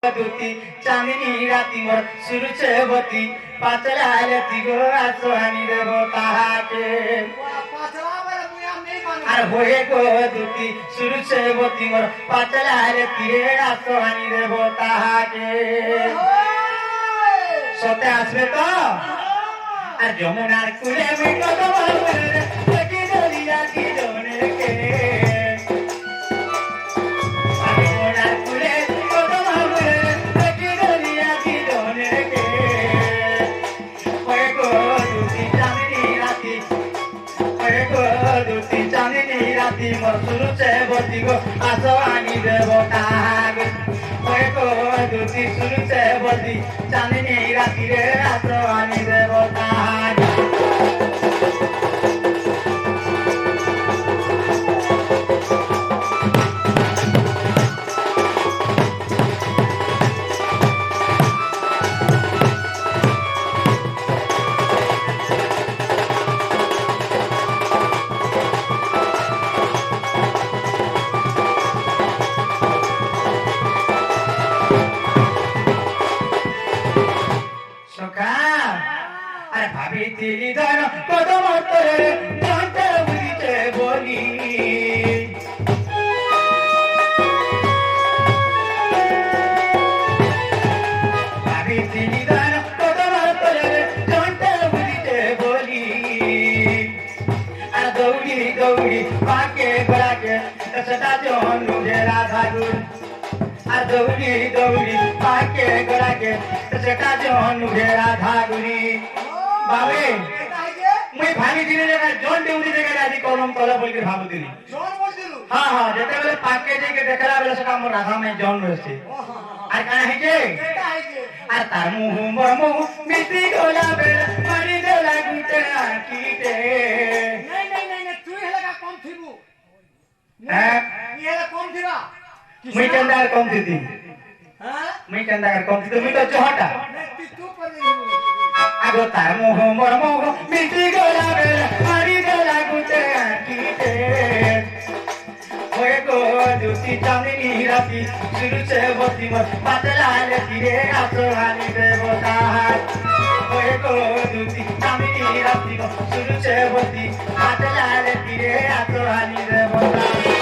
দুতি চাঁদিনী রাতি মোর সূর্যবতী পাঁচলালতি গো আসহানি দেব তাহাকে আর হয়ে গো দুতি সূর্যবতী মোর পাঁচলালতি রে আসহানি দেব তাহাকে সতে আসবে তো আর যমুনার কুলে মিটো তোমার দেখি দরিয়া কি জনেকে সূর্যবতী গো আসো আনি দেব তাহাকে দুটি সূর্যবতী চাঁদিনী রাতি রে আসো আনি দেব তাহাকে ভাবিଥିଲି ধন কদম তরে জন্টে বুঝিতে বলি ভাবিଥିଲି ধন কদম তরে জন্টে বুঝিতে বলি আর দৌড়ি দৌড়ি পাকে গোড়াকে সেটা জন লুড়ে রাধা গুণ আর দৌড়ি দৌড়ি পাকে গোড়াকে সেটা জন লুড়ে রাধা গুণী বাবে মুই ভাবি দিনে জায়গা জন দেউরি জায়গা আদি কলম তলা বলকে ভাবুতিনি জন বলছিলু হ্যাঁ হ্যাঁ যেতেবেলে পাকে যাইকে দেখলা বেলে সেটা আমার রাধা মাই জন রয়েছে আর কানা হইছে এটা হইছে আর তার মুহ মোর মুহ মিটি গলা বেলে মারি দেলা গুতে আকিতে নাই নাই নাই নাই তুই হেলা কম থিবু হ্যাঁ ই হেলা কম থিবা মুই কেন্দার কম থিতি হ্যাঁ মুই কেন্দার কম থিতি মুই তো চহটা তুই তু পরে আগো তার মোহ মোর মোহ মিটি গলা বেলা মারি দেলা গুতে আকিতে ওই গো দুটি চাঁদিনী রাতি সূর্যবতী মোর পাতলালতি রে আসহানি দেব তাহাকে ওই গো দুটি চাঁদিনী রাতি গো সূর্যবতী পাতলালতি রে আসহানি দেব তাহাকে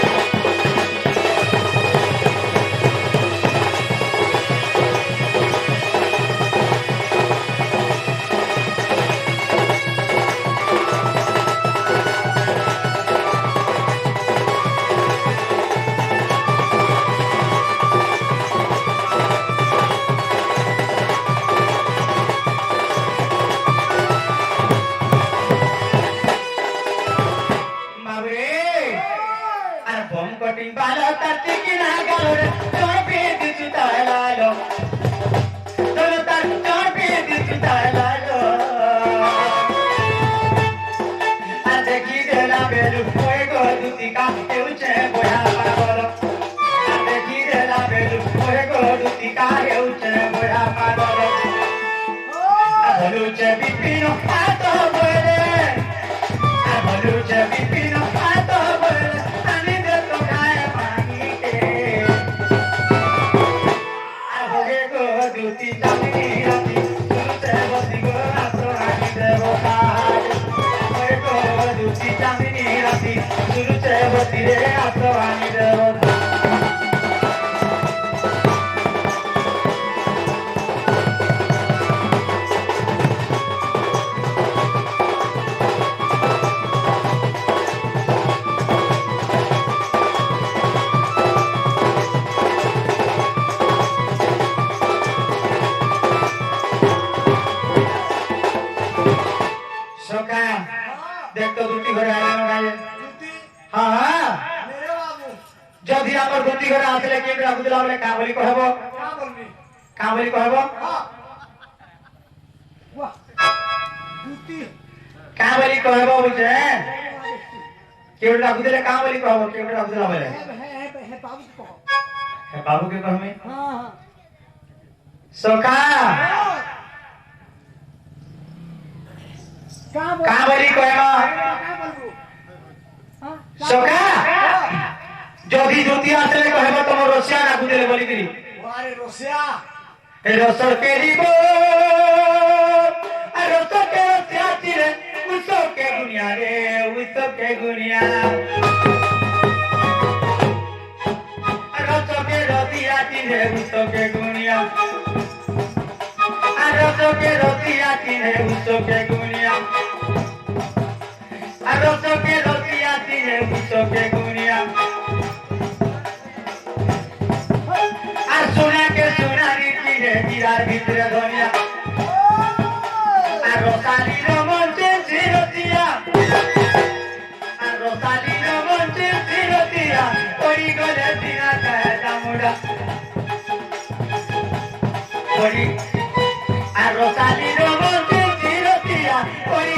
সূর্যবতী রে আসহানি দেব যদি আমার দুটি ঘরে আসলে কে রাখুদিলা বলে কা বলি কহব কা বলি কহব কা বলি কহব বুঝে কেউ রাখুদিলে কা বলি কহব কেউ রাখুদিলা বলে হে বাবু কে কহমি সকা কা বলি কহব সকা যদি জ্যোতি আসলে কহব তোম রসিয়া রাখুদিলে বলি দিলি রস কেরিব রস কে রসিয়াচিরে উসকে গুনিয়া রে উসকে গুনিয়া রস কে রসিয়াচিরে উসকে গুনিয়া রস কে রসিয়াচিরে উসকে গুনিয়া রস কে রসিয়াচিরে উসকে গুনিয়া আর সোনাকে সোনারি চিরে হীরার ভিতরে ধনিয়া আর রসালির মঞ্চে চিরতিয়া আর রসালির মঞ্চে চিরতিয়া ওই গলে দিনা খায় দামুড়া ওই আর রসালির মঞ্চে চিরতিয়া ওই